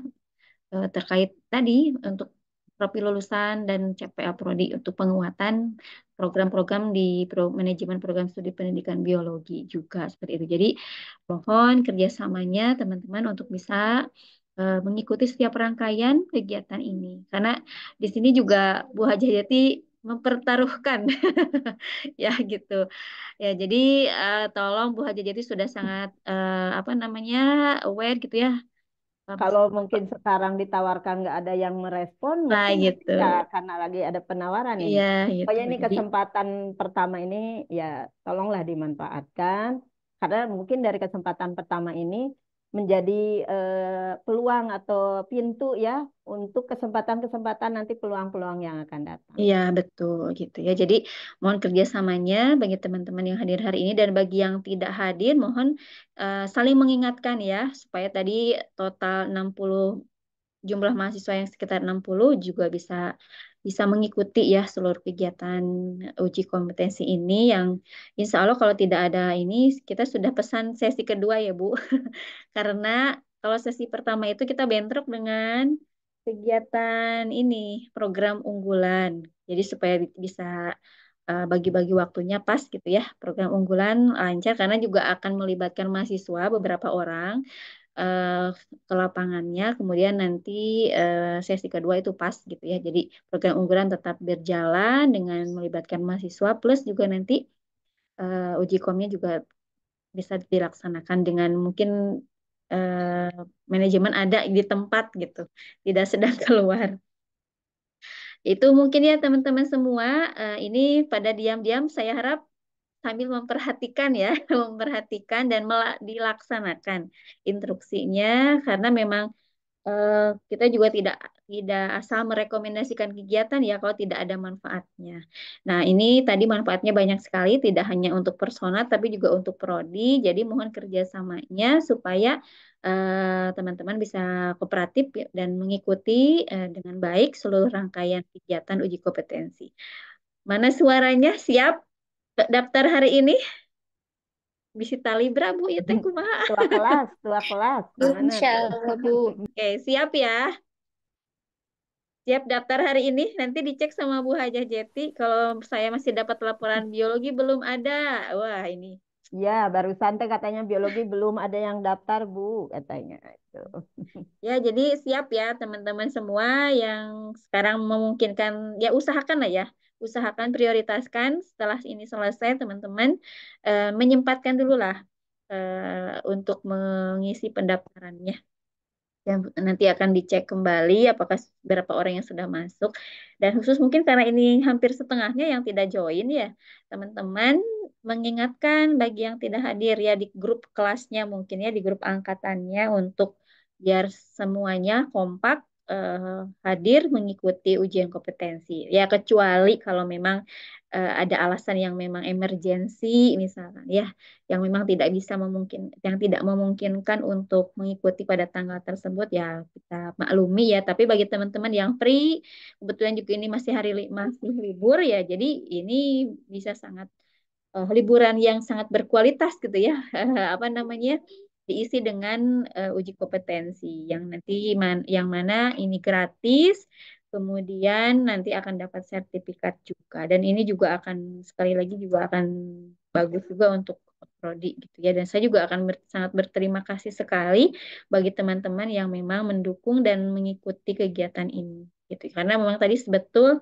terkait tadi untuk profil lulusan dan CPA Prodi untuk penguatan program-program di manajemen program studi pendidikan biologi juga seperti itu. Jadi mohon kerjasamanya teman-teman untuk bisa mengikuti setiap rangkaian kegiatan ini, karena di sini juga Bu Hajayati mempertaruhkan ya gitu ya. Jadi tolong Bu Hajayati sudah sangat apa namanya aware gitu ya. Kalau mungkin sekarang ditawarkan nggak ada yang merespon, Nah mungkin nanti gitu. ya karena lagi ada penawaran ini. Iya gitu. Pokoknya ini Jadi kesempatan pertama ini ya tolonglah dimanfaatkan. Karena mungkin dari kesempatan pertama ini menjadi peluang atau pintu ya untuk kesempatan-kesempatan nanti peluang-peluang yang akan datang. iya betul gitu ya. Jadi mohon kerjasamanya bagi teman-teman yang hadir hari ini, dan bagi yang tidak hadir mohon saling mengingatkan ya supaya tadi total 60 jumlah mahasiswa yang sekitar 60 juga bisa bisa mengikuti ya seluruh kegiatan uji kompetensi ini yang insya Allah kalau tidak ada ini kita sudah pesan sesi kedua ya Bu. Karena kalau sesi pertama itu kita bentrok dengan kegiatan ini program unggulan. Jadi supaya bisa bagi-bagi waktunya pas gitu ya. Program unggulan lancar karena juga akan melibatkan mahasiswa beberapa orang eh, ke lapangannya. Kemudian nanti sesi kedua itu pas gitu ya. Jadi program unggulan tetap berjalan dengan melibatkan mahasiswa plus juga nanti uji komnya juga bisa dilaksanakan dengan mungkin eh, manajemen ada di tempat gitu, tidak sedang keluar. Itu mungkin ya teman-teman semua, ini pada diam-diam saya harap sambil memperhatikan ya, memperhatikan dan dilaksanakan instruksinya karena memang eh, kita juga tidak tidak asal merekomendasikan kegiatan ya kalau tidak ada manfaatnya. Nah, ini tadi manfaatnya banyak sekali, tidak hanya untuk personal tapi juga untuk prodi. Jadi mohon kerjasamanya supaya teman-teman bisa kooperatif ya, dan mengikuti dengan baik seluruh rangkaian kegiatan uji kompetensi. Mana suaranya? Siap? Daftar hari ini? Bisita Libra, Bu, ya teh kumaha? Tua kelas, gimana Insya tuh? Allah, Bu. Oke, siap ya. Siap daftar hari ini, nanti dicek sama Bu Hajah Jeti. Kalau saya masih dapat laporan biologi belum ada. Wah, ini. Ya, barusan teh katanya biologi belum ada yang daftar, Bu, katanya. Itu. Ya, jadi siap ya teman-teman semua yang sekarang memungkinkan, ya usahakan lah ya. Usahakan prioritaskan setelah ini selesai teman-teman menyempatkan dulu lah untuk mengisi pendaftarannya. Yang nanti akan dicek kembali apakah berapa orang yang sudah masuk. Dan khusus mungkin karena ini hampir setengahnya yang tidak join ya, teman-teman mengingatkan bagi yang tidak hadir ya di grup kelasnya mungkin ya di grup angkatannya untuk biar semuanya kompak hadir mengikuti ujian kompetensi. Ya kecuali kalau memang ada alasan yang memang emergensi misalkan ya yang memang tidak bisa yang tidak memungkinkan untuk mengikuti pada tanggal tersebut ya kita maklumi ya. Tapi bagi teman-teman yang free, kebetulan juga ini masih masih libur ya, jadi ini bisa sangat liburan yang sangat berkualitas gitu ya. Apa namanya? Diisi dengan uji kompetensi yang nanti yang mana ini gratis, kemudian nanti akan dapat sertifikat juga. Dan ini juga akan sekali lagi juga akan bagus juga untuk prodi gitu ya. Dan saya juga akan sangat berterima kasih sekali bagi teman-teman yang memang mendukung dan mengikuti kegiatan ini gitu. Karena memang tadi sebetul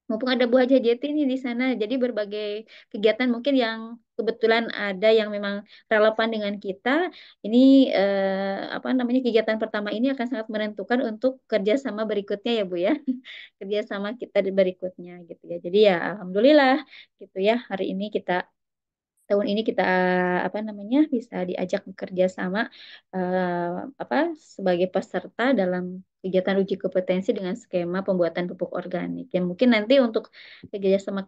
mumpung ada Bu Haja Jeti nih di sana, jadi berbagai kegiatan mungkin yang kebetulan ada yang memang relevan dengan kita, ini apa namanya kegiatan pertama ini akan sangat menentukan untuk kerjasama berikutnya ya Bu ya, kerjasama kita di berikutnya gitu ya. Jadi ya alhamdulillah gitu ya hari ini kita tahun ini kita apa namanya bisa diajak bekerja sama eh, apa sebagai peserta dalam kegiatan uji kompetensi dengan skema pembuatan pupuk organik yang mungkin nanti untuk kerjasama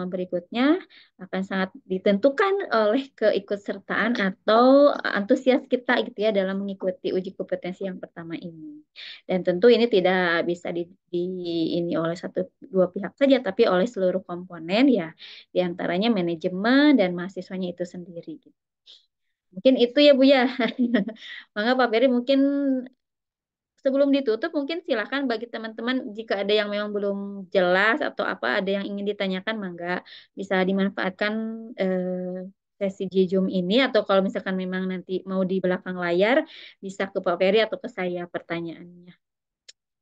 berikutnya akan sangat ditentukan oleh keikutsertaan atau antusias kita gitu ya dalam mengikuti uji kompetensi yang pertama ini. Dan tentu ini tidak bisa ini oleh satu dua pihak saja tapi oleh seluruh komponen ya di antaranya manajemen dan mahasiswanya itu sendiri. Gitu. Mungkin itu ya Bu ya. Maka Pak Beri mungkin sebelum ditutup mungkin silakan bagi teman-teman jika ada yang memang belum jelas atau apa ada yang ingin ditanyakan mangga bisa dimanfaatkan sesi Zoom ini atau kalau misalkan memang nanti mau di belakang layar bisa ke Pak Peri atau ke saya pertanyaannya.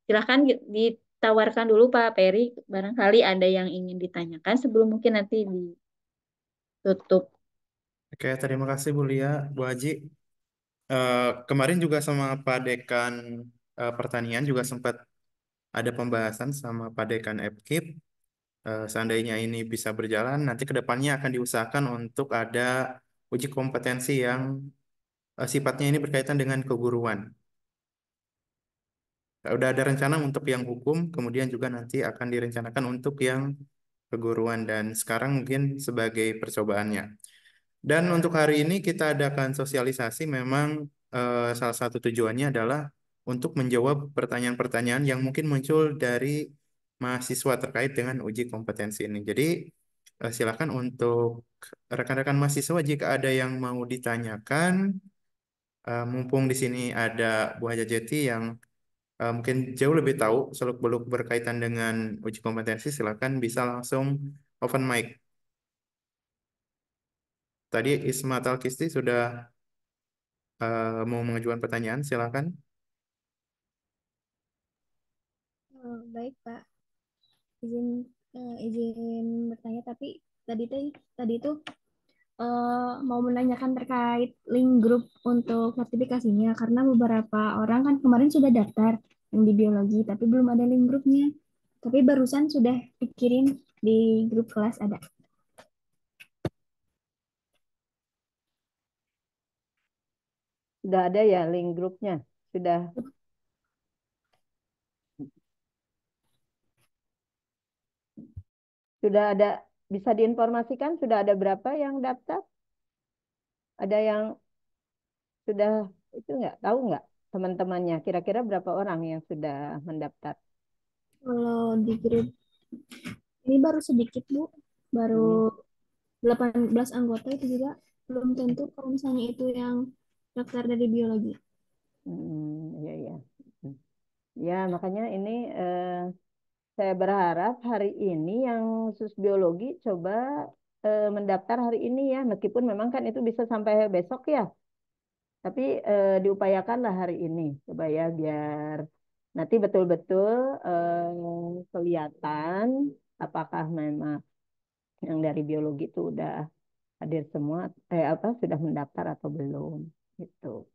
Silakan ditawarkan dulu Pak Peri barangkali ada yang ingin ditanyakan sebelum mungkin nanti ditutup. Oke, terima kasih Bu Lia, Bu Haji. Kemarin juga sama Pak Dekan Pertanian juga sempat ada pembahasan sama Pak Dekan FKIP. Seandainya ini bisa berjalan, nanti ke depannya akan diusahakan untuk ada uji kompetensi yang sifatnya ini berkaitan dengan keguruan. Udah ada rencana untuk yang hukum, kemudian juga nanti akan direncanakan untuk yang keguruan dan sekarang mungkin sebagai percobaannya. Dan untuk hari ini kita adakan sosialisasi memang salah satu tujuannya adalah untuk menjawab pertanyaan-pertanyaan yang mungkin muncul dari mahasiswa terkait dengan uji kompetensi ini. Jadi silakan untuk rekan-rekan mahasiswa jika ada yang mau ditanyakan, mumpung di sini ada Bu Haja Jeti yang mungkin jauh lebih tahu seluk-beluk berkaitan dengan uji kompetensi, silakan bisa langsung open mic. Tadi Isma Talkisti sudah mau mengajukan pertanyaan, silakan. Baik Pak, izin izin bertanya tapi tadi tuh mau menanyakan terkait link grup untuk sertifikasinya karena beberapa orang kan kemarin sudah daftar yang di biologi tapi belum ada link grupnya. Tapi barusan sudah dikirim di grup kelas ada. Sudah ada ya link grupnya? Sudah sudah ada, bisa diinformasikan sudah ada berapa yang daftar? Ada yang sudah itu nggak, tahu nggak teman-temannya kira-kira berapa orang yang sudah mendaftar? Kalau di grup ini baru sedikit Bu, baru Hmm. 18 anggota itu juga belum tentu kalau misalnya itu yang daftar dari biologi. Ya ya. Hmm. Ya makanya ini saya berharap hari ini yang khusus biologi coba mendaftar hari ini ya, meskipun memang kan itu bisa sampai besok ya, tapi diupayakanlah hari ini coba ya, biar nanti betul-betul kelihatan apakah memang yang dari biologi itu udah hadir semua, apa sudah mendaftar atau belum gitu.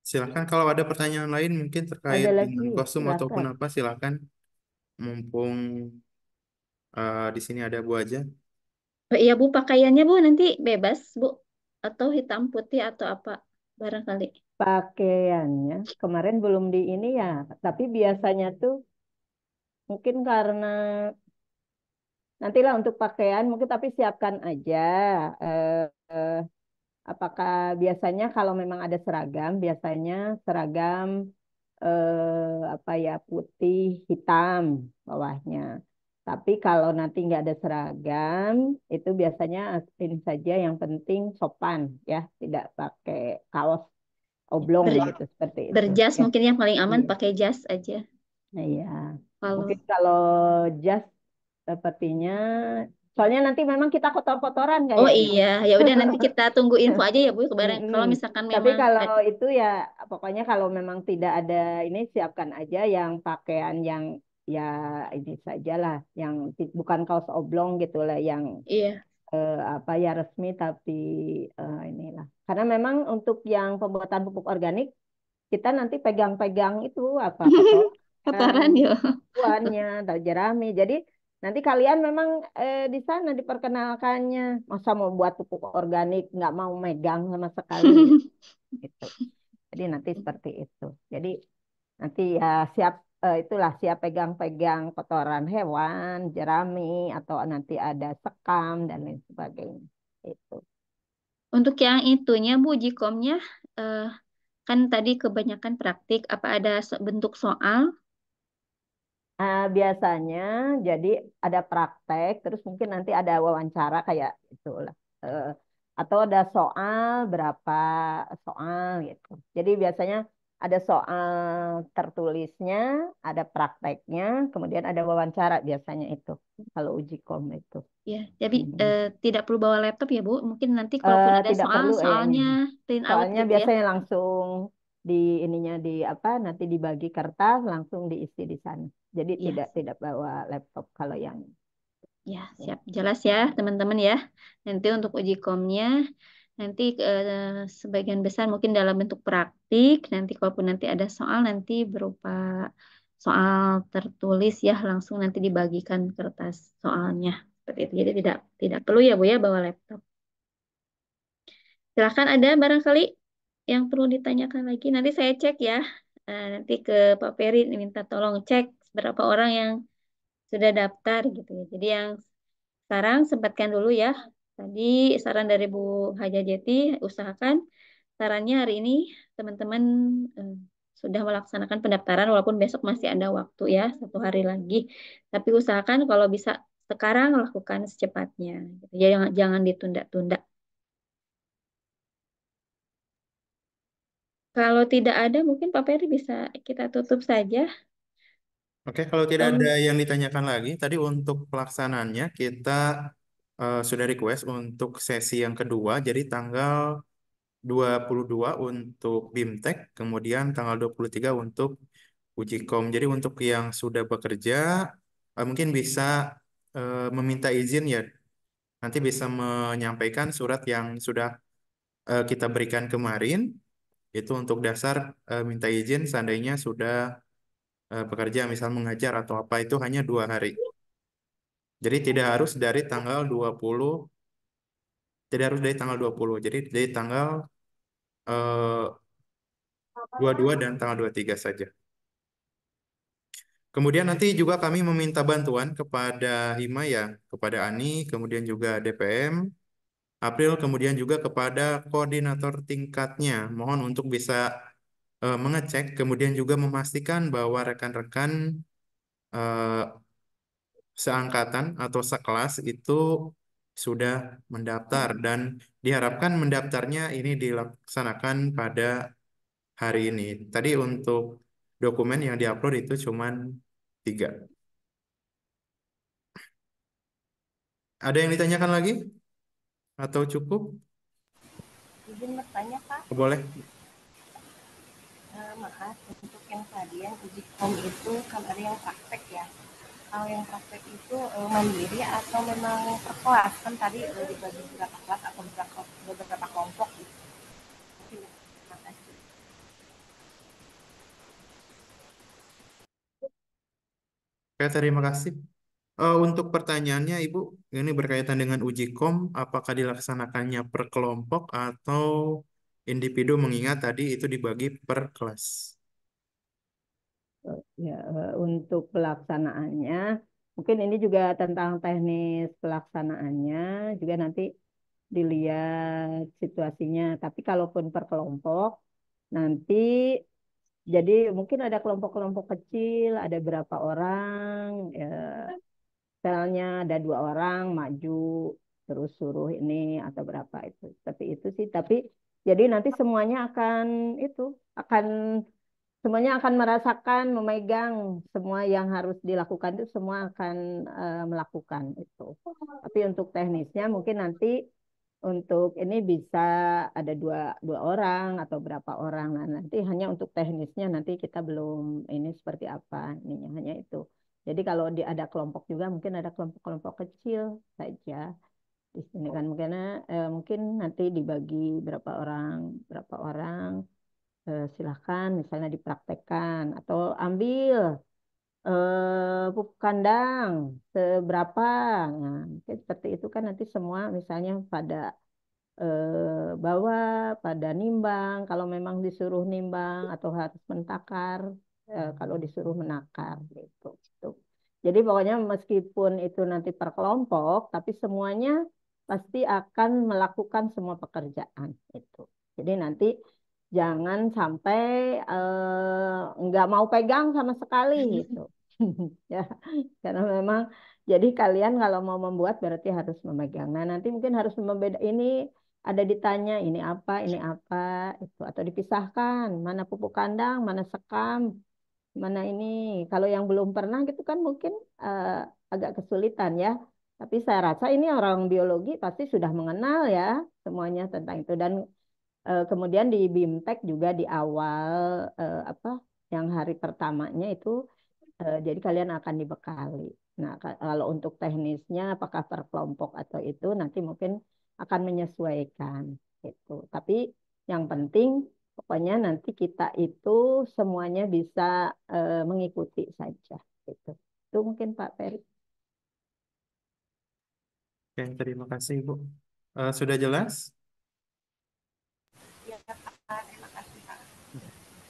Silakan kalau ada pertanyaan lain mungkin Ada terkait lagi, dengan kostum ataupun silakan. apa, silakan. Mumpung di sini ada Bu aja. Oh iya Bu, pakaiannya Bu nanti bebas Bu, atau hitam putih atau apa barangkali. Pakaiannya kemarin belum di ini ya, tapi biasanya tuh mungkin karena nantilah untuk pakaian mungkin, tapi siapkan aja. Eh, eh, Apakah biasanya kalau memang ada seragam, biasanya seragam apa ya, putih hitam bawahnya. Tapi kalau nanti nggak ada seragam, itu biasanya ini saja, yang penting sopan ya, tidak pakai kaos oblong Ber, gitu seperti itu berjas ya. mungkin yang paling aman Iya. pakai jas aja. Nah, iya. Kalau Mungkin kalau jas sepertinya, soalnya nanti memang kita kotor-kotoran oh kayaknya. iya, ya udah nanti kita tunggu info aja ya Bu kemarin. Mm-mm. Kalau misalkan Tapi memang kalau itu ya pokoknya kalau memang tidak ada ini, siapkan aja yang pakaian yang ya ini sajalah, yang bukan kaos oblong gitu lah, yang iya apa ya, resmi tapi inilah. Karena memang untuk yang pembuatan pupuk organik kita nanti pegang-pegang itu apa, kotoran kotoran ya. buahnya atau jerami. Jadi nanti kalian memang di sana diperkenalkannya, masa mau buat pupuk organik nggak mau megang sama sekali gitu. Jadi nanti seperti itu. Jadi nanti ya siap, itulah siap pegang-pegang kotoran hewan, jerami, atau nanti ada sekam dan lain sebagainya. Itu. Untuk yang itunya Bu, Jikomnya eh, kan tadi kebanyakan praktik. Apa ada bentuk soal? Biasanya jadi ada praktek, terus mungkin nanti ada wawancara kayak itulah. Eh, atau ada soal, berapa soal gitu. Jadi biasanya ada soal tertulisnya, ada prakteknya, kemudian ada wawancara biasanya itu. Kalau uji kom itu. Ya, jadi Mhm. tidak perlu bawa laptop ya Bu. Mungkin nanti kalaupun ada Tidak soal, perlu ini. soalnya print out Soalnya gitu ya. biasanya langsung di ininya, di apa, nanti dibagi kertas langsung diisi di sana. Jadi Iya, tidak bawa laptop kalau yang ya ya. siap. Jelas ya teman-teman ya. Nanti untuk uji komnya, nanti sebagian besar mungkin dalam bentuk praktik. Nanti kalaupun nanti ada soal, nanti berupa soal tertulis ya, langsung nanti dibagikan kertas soalnya. Seperti itu. Jadi tidak perlu ya Bu ya bawa laptop. Silahkan ada barangkali yang perlu ditanyakan lagi. Nanti saya cek ya. Nanti ke Pak Peri minta tolong cek berapa orang yang sudah daftar gitu ya. Jadi yang sekarang sempatkan dulu ya. Tadi saran dari Bu Haja Jeti, usahakan sarannya hari ini teman-teman eh, sudah melaksanakan pendaftaran walaupun besok masih ada waktu ya, 1 hari lagi. Tapi usahakan kalau bisa sekarang lakukan secepatnya. Gitu. Ya, jangan ditunda-tunda. Kalau tidak ada, mungkin Pak Peri bisa kita tutup saja. Oke, kalau tidak ada Atau yang ditanyakan lagi, tadi untuk pelaksanaannya kita sudah request untuk sesi yang kedua, jadi tanggal 22 untuk BIMTEK, kemudian tanggal 23 untuk uji kom. Jadi untuk yang sudah bekerja, mungkin bisa meminta izin ya, nanti bisa menyampaikan surat yang sudah kita berikan kemarin, itu untuk dasar minta izin seandainya sudah bekerja, misal mengajar atau apa, itu hanya 2 hari. Jadi tidak harus dari tanggal 20, tidak harus dari tanggal 20. Jadi dari tanggal 22 dan tanggal 23 saja. Kemudian nanti juga kami meminta bantuan kepada Hima ya, kepada Ani, kemudian juga DPM, April, kemudian juga kepada koordinator tingkatnya. Mohon untuk bisa mengecek, kemudian juga memastikan bahwa rekan-rekan eh, seangkatan atau sekelas itu sudah mendaftar dan diharapkan mendaftarnya ini dilaksanakan pada hari ini. Tadi untuk dokumen yang diupload itu cuman 3. Ada yang ditanyakan lagi atau cukup? Izin bertanya Pak, Boleh. maaf untuk yang tadi yang uji kom itu kan ada yang praktek ya. Kalau yang praktek itu mandiri atau memang per kelas kan tadi dibagi beberapa kelas atau beberapa kelompok gitu. Terima kasih. Oke, terima kasih. Untuk pertanyaannya, Ibu, ini berkaitan dengan uji kom, apakah dilaksanakannya per kelompok atau individu mengingat tadi itu dibagi per kelas? Ya, untuk pelaksanaannya, mungkin ini juga tentang teknis pelaksanaannya, juga nanti dilihat situasinya. Tapi kalaupun per kelompok, nanti jadi mungkin ada kelompok-kelompok kecil, ada berapa orang, ya, misalnya ada 2 orang maju, terus suruh ini atau berapa itu. Tapi itu sih, tapi jadi nanti semuanya akan itu, akan semuanya akan merasakan, memegang semua yang harus dilakukan itu semua akan melakukan itu. Tapi untuk teknisnya mungkin nanti untuk ini bisa ada dua dua orang atau berapa orang. Nah, nanti hanya untuk teknisnya nanti kita belum ini seperti apa ininya hanya itu. Jadi kalau ada kelompok juga mungkin ada kelompok-kelompok kecil saja di sini kan mungkin nanti dibagi berapa orang silahkan misalnya dipraktekkan atau ambil pupuk kandang seberapa. Nah, mungkin seperti itu kan nanti semua misalnya pada bawa, pada nimbang, kalau memang disuruh nimbang atau harus mentakar, kalau disuruh menakar gitu. Gitu. Jadi pokoknya meskipun itu nanti per kelompok, tapi semuanya pasti akan melakukan semua pekerjaan itu. Jadi nanti jangan sampai nggak mau pegang sama sekali gitu. Ya, karena memang jadi kalian kalau mau membuat berarti harus memegang. Nah, nanti mungkin harus membeda ini ada ditanya ini apa itu atau dipisahkan mana pupuk kandang, mana sekam, mana ini. Kalau yang belum pernah gitu kan mungkin eh, agak kesulitan ya. Tapi saya rasa ini orang biologi pasti sudah mengenal ya semuanya tentang itu dan kemudian di BIMTEK juga di awal apa yang hari pertamanya itu jadi kalian akan dibekali. Nah, kalau untuk teknisnya apakah per kelompok atau itu nanti mungkin akan menyesuaikan itu. Tapi yang penting pokoknya nanti kita itu semuanya bisa mengikuti saja gitu. Itu mungkin Pak Peri. Oke, terima kasih, Ibu. Sudah jelas? Ya Pak, terima kasih Pak.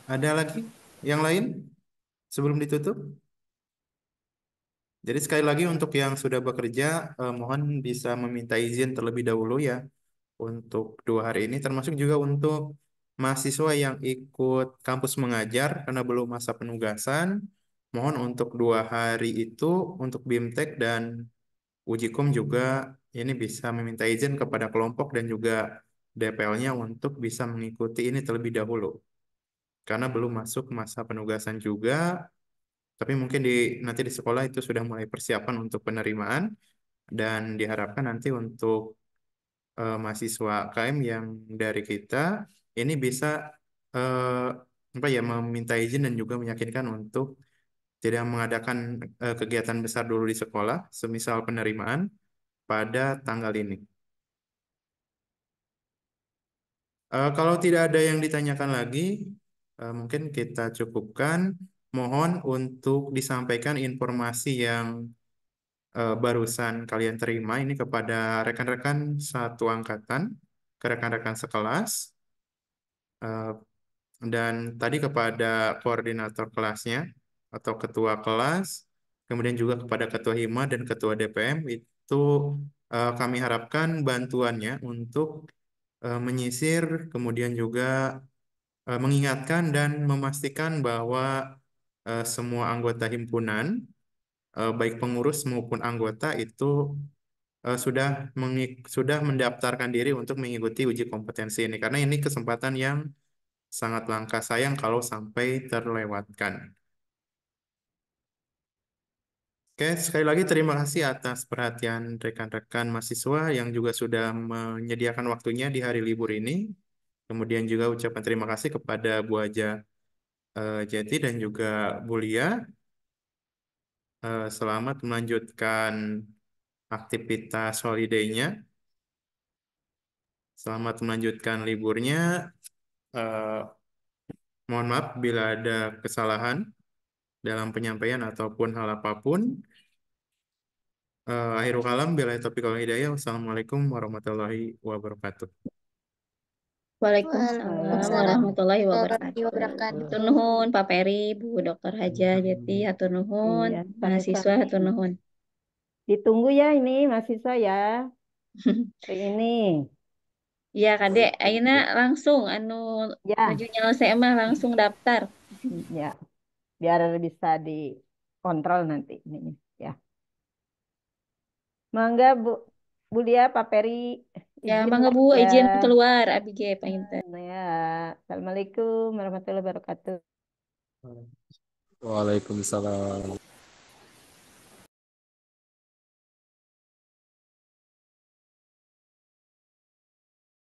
Ada lagi yang lain sebelum ditutup? Jadi sekali lagi untuk yang sudah bekerja, mohon bisa meminta izin terlebih dahulu ya untuk 2 hari ini, termasuk juga untuk mahasiswa yang ikut kampus mengajar karena belum masa penugasan, mohon untuk 2 hari itu untuk BIMTEK dan Ujikom juga ini bisa meminta izin kepada kelompok dan juga DPL-nya untuk bisa mengikuti ini terlebih dahulu. Karena belum masuk masa penugasan juga, tapi mungkin nanti di sekolah itu sudah mulai persiapan untuk penerimaan dan diharapkan nanti untuk mahasiswa KM yang dari kita ini bisa eh, apa ya meminta izin dan juga meyakinkan untuk tidak mengadakan kegiatan besar dulu di sekolah, semisal penerimaan pada tanggal ini. Kalau tidak ada yang ditanyakan lagi, mungkin kita cukupkan. Mohon untuk disampaikan informasi yang barusan kalian terima ini kepada rekan-rekan satu angkatan, ke rekan-rekan sekelas, eh, dan tadi kepada koordinator kelasnya atau ketua kelas, kemudian juga kepada ketua Hima dan ketua DPM itu kami harapkan bantuannya untuk menyisir, kemudian juga mengingatkan dan memastikan bahwa semua anggota himpunan, baik pengurus maupun anggota itu sudah mendaftarkan diri untuk mengikuti uji kompetensi ini karena ini kesempatan yang sangat langka sayang kalau sampai terlewatkan. Oke, sekali lagi terima kasih atas perhatian rekan-rekan mahasiswa yang juga sudah menyediakan waktunya di hari libur ini. Kemudian juga ucapan terima kasih kepada Bu Aja Jeti dan juga Bu Lia. Selamat melanjutkan aktivitas holiday-nya. Selamat melanjutkan liburnya. Eh, Mohon maaf bila ada kesalahan dalam penyampaian ataupun hal apapun. Akhirul kalam, bila taufiq wal hidayah. Wassalamualaikum warahmatullahi wabarakatuh. Waalaikumsalam Waalaikumsalam warahmatullahi warahmatullahi wabarakatuh. wabarakatuh. Hatur nuhun Pak Peri, Bu Dokter Haja Jeti, hatur nuhun, Iya, mahasiswa sama-sama. hatur nuhun. Ditunggu ya ini mahasiswa ya. Hari ini. Iya, Kadek, ayeuna langsung anu Ya, nuju nyelesai mah langsung daftar. ya. Biar bisa dikontrol nanti ininya. Ya. Mangga Bu, Bu Lia, Pak Peri, Ya, izin mangga lah Bu, ya. izin keluar, Abi ge painten. Ya, Assalamualaikum warahmatullahi wabarakatuh. Waalaikumsalam.